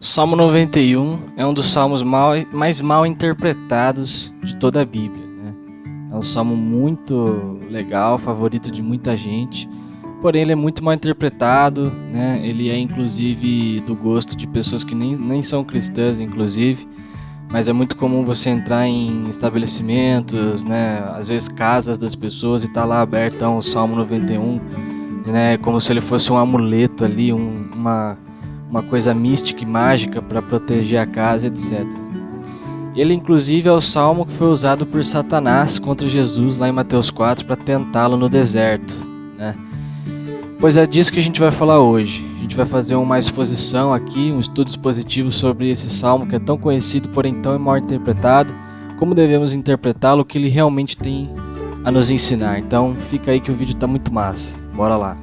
Salmo 91 é um dos salmos mais mal interpretados de toda a Bíblia, né? É um salmo muito legal, favorito de muita gente, porém ele é muito mal interpretado, né? Ele é inclusive do gosto de pessoas que nem são cristãs, inclusive, mas é muito comum você entrar em estabelecimentos, né? Às vezes casas das pessoas e tá lá aberto o Salmo 91, né? Como se ele fosse um amuleto ali, uma coisa mística e mágica para proteger a casa, etc. Ele, inclusive, é o salmo que foi usado por Satanás contra Jesus lá em Mateus 4 para tentá-lo no deserto, né? Pois é disso que a gente vai falar hoje. A gente vai fazer uma exposição aqui, um estudo expositivo sobre esse salmo que é tão conhecido, porém tão mal interpretado, como devemos interpretá-lo, o que ele realmente tem a nos ensinar. Então fica aí que o vídeo está muito massa. Bora lá!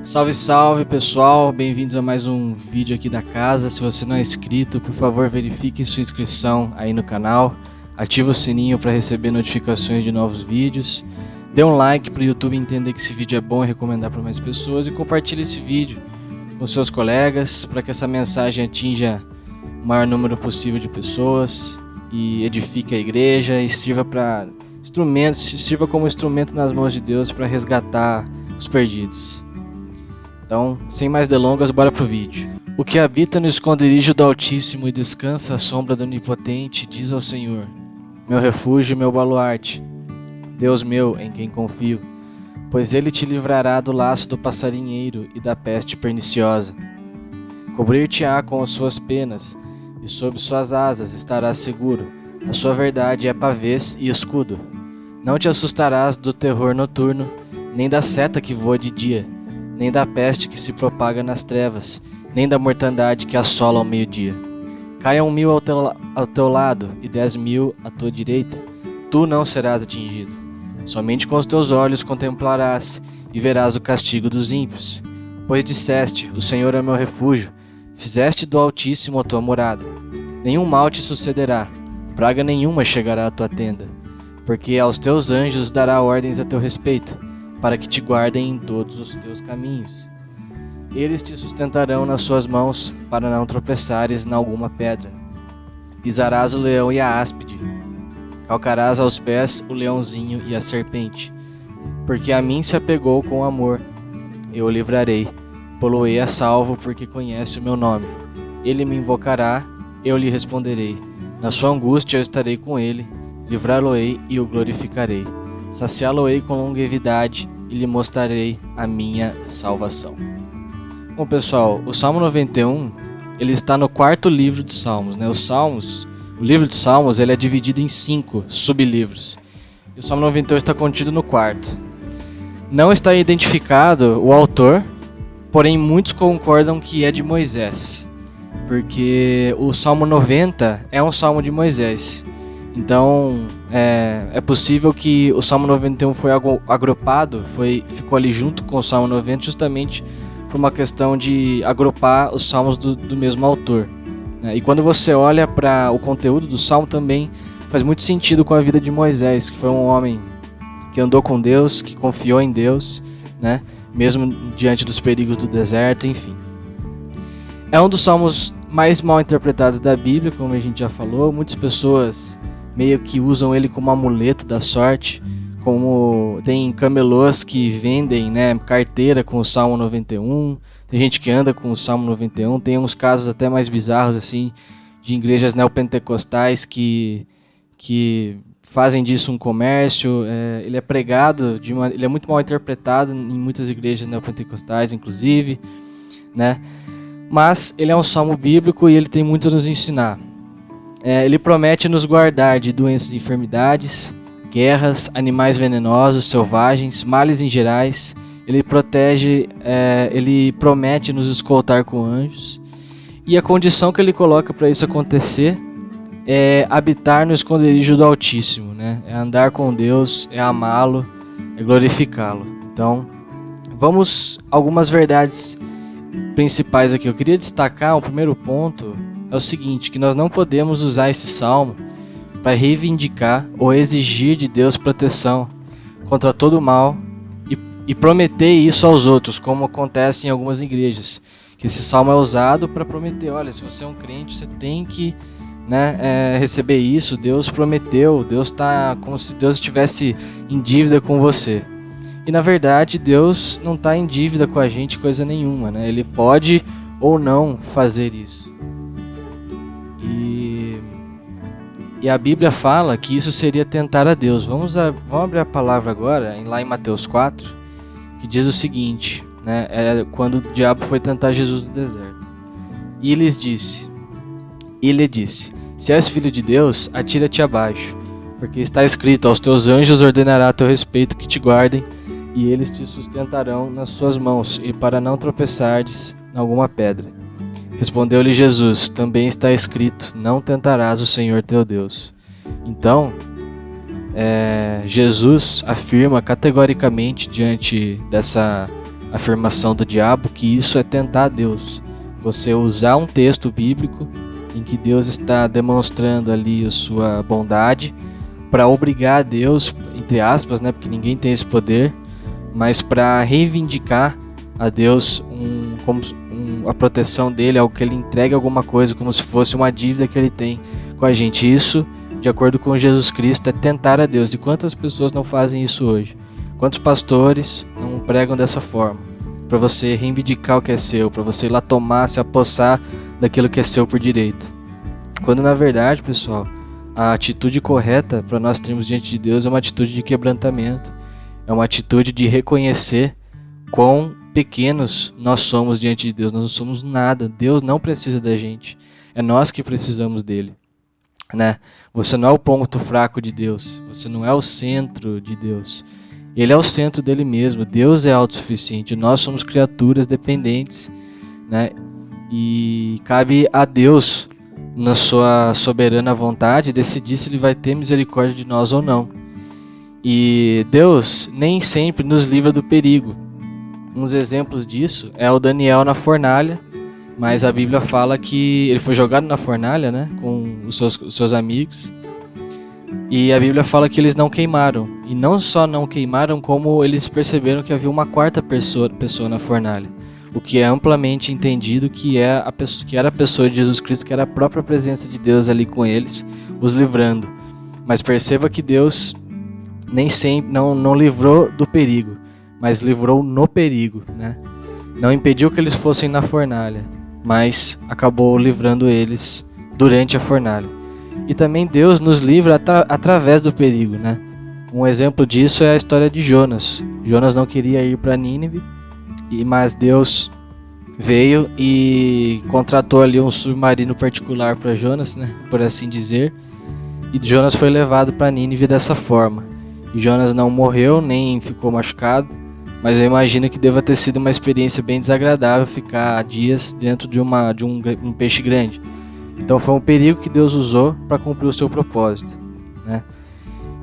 Salve, salve pessoal, bem-vindos a mais um vídeo aqui da casa. Se você não é inscrito, por favor verifique sua inscrição aí no canal, ative o sininho para receber notificações de novos vídeos, dê um like para o YouTube entender que esse vídeo é bom e recomendar para mais pessoas, e compartilhe esse vídeo com seus colegas para que essa mensagem atinja o maior número possível de pessoas e edifique a igreja e sirva como instrumento nas mãos de Deus para resgatar os perdidos. Então, sem mais delongas, bora pro vídeo. O que habita no esconderijo do Altíssimo e descansa à sombra do Onipotente, diz ao Senhor: meu refúgio e meu baluarte, Deus meu, em quem confio, pois ele te livrará do laço do passarinheiro e da peste perniciosa. Cobrir-te-á com as suas penas, e sob suas asas estarás seguro. A sua verdade é pavês e escudo. Não te assustarás do terror noturno, nem da seta que voa de dia, nem da peste que se propaga nas trevas, nem da mortandade que assola ao meio-dia. Caiam 1000 ao teu lado e 10.000 à tua direita, tu não serás atingido. Somente com os teus olhos contemplarás e verás o castigo dos ímpios. Pois disseste: o Senhor é meu refúgio, fizeste do Altíssimo a tua morada. Nenhum mal te sucederá, praga nenhuma chegará à tua tenda, porque aos teus anjos dará ordens a teu respeito, para que te guardem em todos os teus caminhos. Eles te sustentarão nas suas mãos, para não tropeçares em alguma pedra. Pisarás o leão e a áspide, calcarás aos pés o leãozinho e a serpente. Porque a mim se apegou com amor, eu o livrarei, pô-lo-ei a salvo, porque conhece o meu nome. Ele me invocará, eu lhe responderei. Na sua angústia eu estarei com ele, livrá-lo-ei e o glorificarei. Saciá-lo-ei com longevidade e lhe mostrarei a minha salvação. Bom, pessoal, o Salmo 91, ele está no quarto livro de Salmos, né? O livro de Salmos, ele é dividido em 5 sublivros. E o Salmo 91 está contido no quarto. Não está identificado o autor, porém muitos concordam que é de Moisés, porque o Salmo 90 é um salmo de Moisés. Então, é possível que o Salmo 91 foi agrupado, ficou ali junto com o Salmo 90 justamente por uma questão de agrupar os salmos do mesmo autor, né? E quando você olha para o conteúdo do salmo também faz muito sentido com a vida de Moisés, que foi um homem que andou com Deus, que confiou em Deus, né? Mesmo diante dos perigos do deserto, enfim. É um dos salmos mais mal interpretados da Bíblia, como a gente já falou. Muitas pessoas meio que usam ele como amuleto da sorte, como tem camelôs que vendem, né, carteira com o Salmo 91, tem gente que anda com o Salmo 91, tem uns casos até mais bizarros assim, de igrejas neopentecostais que fazem disso um comércio. Ele é pregado, ele é muito mal interpretado em muitas igrejas neopentecostais, inclusive, né, mas ele é um salmo bíblico e ele tem muito a nos ensinar. Ele promete nos guardar de doenças e enfermidades, guerras, animais venenosos, selvagens, males em gerais. Ele promete nos escoltar com anjos. E a condição que ele coloca para isso acontecer é habitar no esconderijo do Altíssimo, né? É andar com Deus, é amá-lo, é glorificá-lo. Então, vamos a algumas verdades principais aqui. Eu queria destacar o primeiro ponto. É o seguinte, que nós não podemos usar esse salmo para reivindicar ou exigir de Deus proteção contra todo o mal e prometer isso aos outros, como acontece em algumas igrejas. Que esse salmo é usado para prometer, olha, se você é um crente, você tem que, né, receber isso, Deus prometeu, Deus está como se Deus estivesse em dívida com você. E na verdade Deus não está em dívida com a gente coisa nenhuma, né? Ele pode ou não fazer isso. E a Bíblia fala que isso seria tentar a Deus. Vamos abrir a palavra agora, lá em Mateus 4, que diz o seguinte, né? É quando o diabo foi tentar Jesus no deserto. E ele disse, se és filho de Deus, atira-te abaixo, porque está escrito, aos teus anjos ordenará a teu respeito que te guardem, e eles te sustentarão nas suas mãos, e para não tropeçardes em alguma pedra. Respondeu-lhe Jesus, também está escrito, não tentarás o Senhor teu Deus. Então, Jesus afirma categoricamente diante dessa afirmação do diabo que isso é tentar a Deus. Você usar um texto bíblico em que Deus está demonstrando ali a sua bondade para obrigar a Deus, entre aspas, né, porque ninguém tem esse poder, mas para reivindicar a Deus a proteção dele, algo que ele entregue alguma coisa, como se fosse uma dívida que ele tem com a gente. Isso, de acordo com Jesus Cristo, é tentar a Deus. E quantas pessoas não fazem isso hoje? Quantos pastores não pregam dessa forma? Para você reivindicar o que é seu, para você ir lá tomar, se apossar daquilo que é seu por direito. Quando na verdade, pessoal, a atitude correta para nós termos diante de Deus é uma atitude de quebrantamento, é uma atitude de reconhecer quão pequenos nós somos diante de Deus. Nós não somos nada, Deus não precisa da gente, é nós que precisamos dele, né? Você não é o ponto fraco de Deus, você não é o centro de Deus, ele é o centro dele mesmo. Deus é autossuficiente, nós somos criaturas dependentes, né? E cabe a Deus, na sua soberana vontade, decidir se ele vai ter misericórdia de nós ou não. E Deus nem sempre nos livra do perigo. Uns exemplos disso é o Daniel na fornalha, mas a Bíblia fala que ele foi jogado na fornalha, né, com os seus amigos, e a Bíblia fala que eles não queimaram, e não só não queimaram, como eles perceberam que havia uma quarta pessoa na fornalha, o que é amplamente entendido que era a pessoa de Jesus Cristo, que era a própria presença de Deus ali com eles, os livrando. Mas perceba que Deus nem sempre não livrou do perigo, mas livrou no perigo, né? Não impediu que eles fossem na fornalha, mas acabou livrando eles durante a fornalha. E também Deus nos livra através do perigo, né? Um exemplo disso é a história de Jonas. Jonas não queria ir para Nínive, mas Deus veio e contratou ali um submarino particular para Jonas, né? Por assim dizer. E Jonas foi levado para Nínive dessa forma. E Jonas não morreu, nem ficou machucado, mas eu imagino que deva ter sido uma experiência bem desagradável ficar dias dentro de um peixe grande. Então foi um perigo que Deus usou para cumprir o seu propósito, né?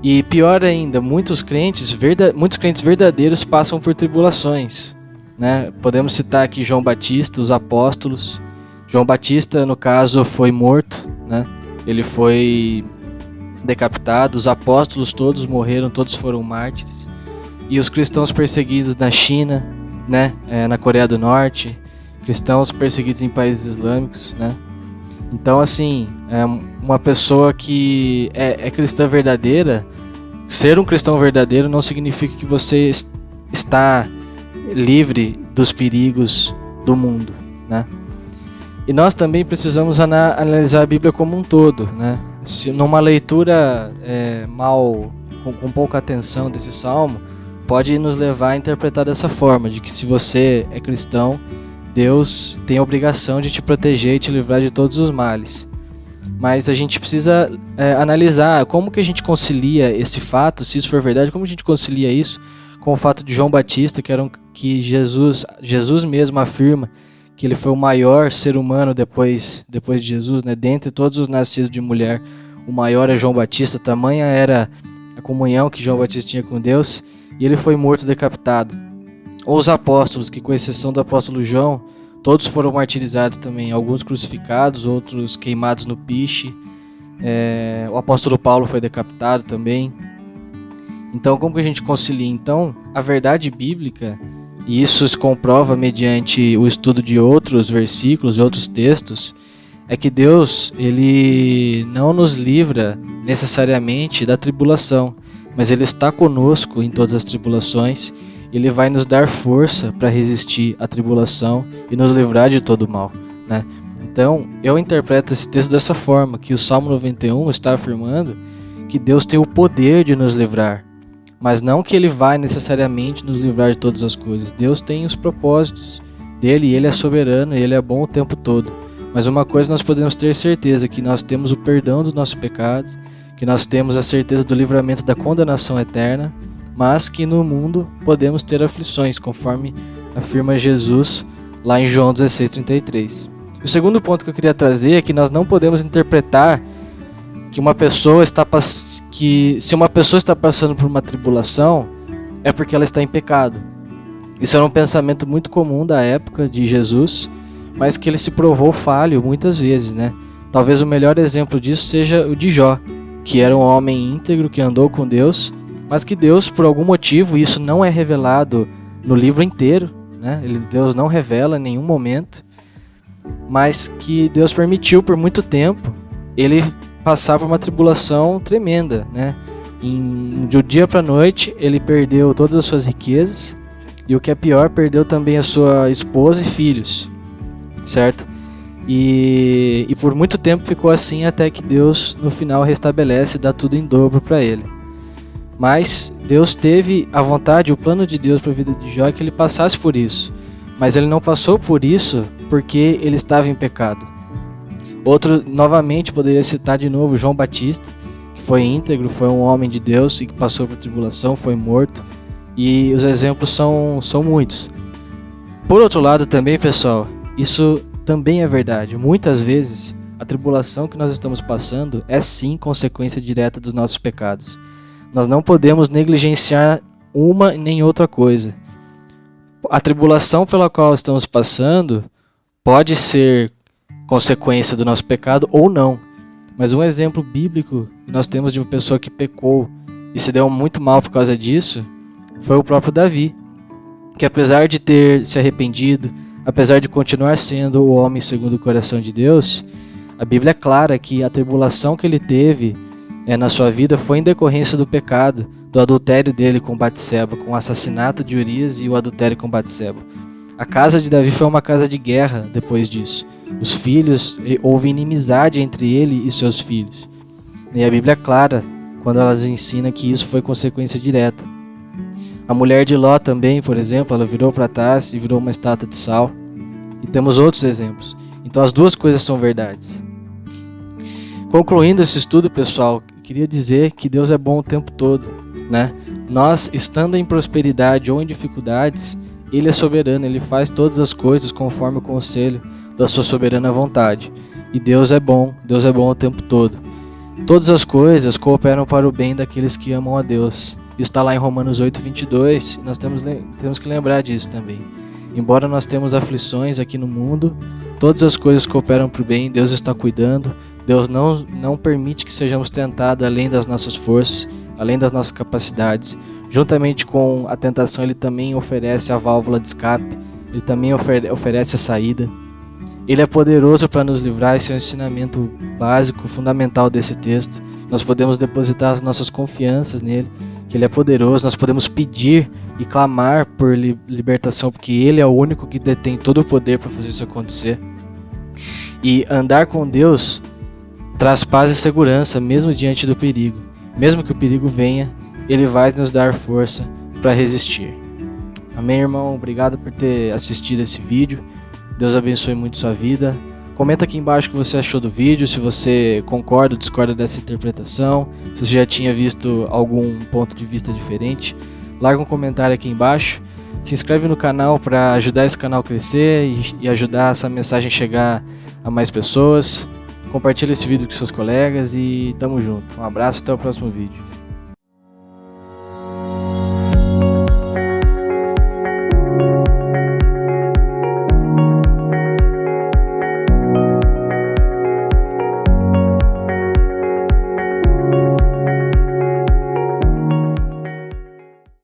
E pior ainda, muitos crentes verdadeiros passam por tribulações, né? Podemos citar aqui João Batista, os apóstolos. João Batista, no caso, foi morto, né? Ele foi decapitado, os apóstolos todos morreram, todos foram mártires. E os cristãos perseguidos na China, né, na Coreia do Norte, cristãos perseguidos em países islâmicos, né? Então, assim, uma pessoa que é cristã verdadeira, ser um cristão verdadeiro não significa que você está livre dos perigos do mundo, né? E nós também precisamos analisar a Bíblia como um todo, né? Se numa leitura com pouca atenção desse salmo, pode nos levar a interpretar dessa forma, de que se você é cristão, Deus tem a obrigação de te proteger e te livrar de todos os males. Mas a gente precisa analisar como que a gente concilia esse fato, se isso for verdade, como a gente concilia isso com o fato de João Batista, que Jesus mesmo afirma que ele foi o maior ser humano depois de Jesus, né? Dentre todos os nascidos de mulher, o maior é João Batista, tamanha era a comunhão que João Batista tinha com Deus, e ele foi morto, decapitado. Ou os apóstolos, que com exceção do apóstolo João, todos foram martirizados também, alguns crucificados, outros queimados no piche. O apóstolo Paulo foi decapitado também. Então, como que a gente concilia? Então, a verdade bíblica, e isso se comprova mediante o estudo de outros versículos e outros textos, é que Deus, Ele não nos livra necessariamente da tribulação, mas Ele está conosco em todas as tribulações. Ele vai nos dar força para resistir à tribulação e nos livrar de todo o mal, né? Então, eu interpreto esse texto dessa forma, que o Salmo 91 está afirmando que Deus tem o poder de nos livrar, mas não que Ele vai necessariamente nos livrar de todas as coisas. Deus tem os propósitos dele, e Ele é soberano, e Ele é bom o tempo todo. Mas uma coisa nós podemos ter certeza, que nós temos o perdão dos nossos pecados, que nós temos a certeza do livramento da condenação eterna, mas que no mundo podemos ter aflições, conforme afirma Jesus lá em João 16:33. O segundo ponto que eu queria trazer é que nós não podemos interpretar que se uma pessoa está passando por uma tribulação, é porque ela está em pecado. Isso era um pensamento muito comum da época de Jesus, mas que ele se provou falho muitas vezes, né? Talvez o melhor exemplo disso seja o de Jó, que era um homem íntegro que andou com Deus, mas que Deus, por algum motivo, isso não é revelado no livro inteiro, né? Deus não revela em nenhum momento, mas que Deus permitiu por muito tempo ele passar por uma tribulação tremenda, né? De um dia para a noite ele perdeu todas as suas riquezas, e o que é pior, perdeu também a sua esposa e filhos, certo? E por muito tempo ficou assim, até que Deus no final restabelece e dá tudo em dobro para ele. Mas Deus teve a vontade, o plano de Deus para a vida de Jó é que ele passasse por isso, mas ele não passou por isso porque ele estava em pecado. Outro, novamente, poderia citar de novo João Batista, que foi íntegro, foi um homem de Deus e que passou por tribulação, foi morto, e os exemplos são muitos. Por outro lado também, pessoal, isso também é verdade. Muitas vezes a tribulação que nós estamos passando é sim consequência direta dos nossos pecados. Nós não podemos negligenciar uma nem outra coisa. A tribulação pela qual estamos passando pode ser consequência do nosso pecado ou não. Mas um exemplo bíblico que nós temos de uma pessoa que pecou e se deu muito mal por causa disso foi o próprio Davi, que apesar de ter se arrependido, apesar de continuar sendo o homem segundo o coração de Deus, a Bíblia é clara que a tribulação que ele teve na sua vida foi em decorrência do pecado, do adultério dele com Batseba, com o assassinato de Urias e o adultério com Batseba. A casa de Davi foi uma casa de guerra depois disso. Os filhos, houve inimizade entre ele e seus filhos. E a Bíblia é clara quando ela ensina que isso foi consequência direta. A mulher de Ló também, por exemplo, ela virou para trás e virou uma estátua de sal. E temos outros exemplos. Então as duas coisas são verdades. Concluindo esse estudo, pessoal, queria dizer que Deus é bom o tempo todo, né? Nós, estando em prosperidade ou em dificuldades, Ele é soberano, Ele faz todas as coisas conforme o conselho da sua soberana vontade. E Deus é bom o tempo todo. Todas as coisas cooperam para o bem daqueles que amam a Deus. Isso está lá em Romanos 8:22, e nós temos que lembrar disso também. Embora nós temos aflições aqui no mundo, todas as coisas cooperam para o bem, Deus está cuidando, Deus não permite que sejamos tentados além das nossas forças, além das nossas capacidades. Juntamente com a tentação, Ele também oferece a válvula de escape, Ele também oferece a saída. Ele é poderoso para nos livrar. Esse é um ensinamento básico, fundamental desse texto. Nós podemos depositar as nossas confianças nele, que Ele é poderoso. Nós podemos pedir e clamar por libertação, porque Ele é o único que detém todo o poder para fazer isso acontecer. E andar com Deus traz paz e segurança, mesmo diante do perigo. Mesmo que o perigo venha, Ele vai nos dar força para resistir. Amém, irmão? Obrigado por ter assistido esse vídeo. Deus abençoe muito sua vida. Comenta aqui embaixo o que você achou do vídeo, se você concorda ou discorda dessa interpretação, se você já tinha visto algum ponto de vista diferente. Larga um comentário aqui embaixo. Se inscreve no canal para ajudar esse canal a crescer e ajudar essa mensagem a chegar a mais pessoas. Compartilha esse vídeo com seus colegas e tamo junto. Um abraço, até o próximo vídeo.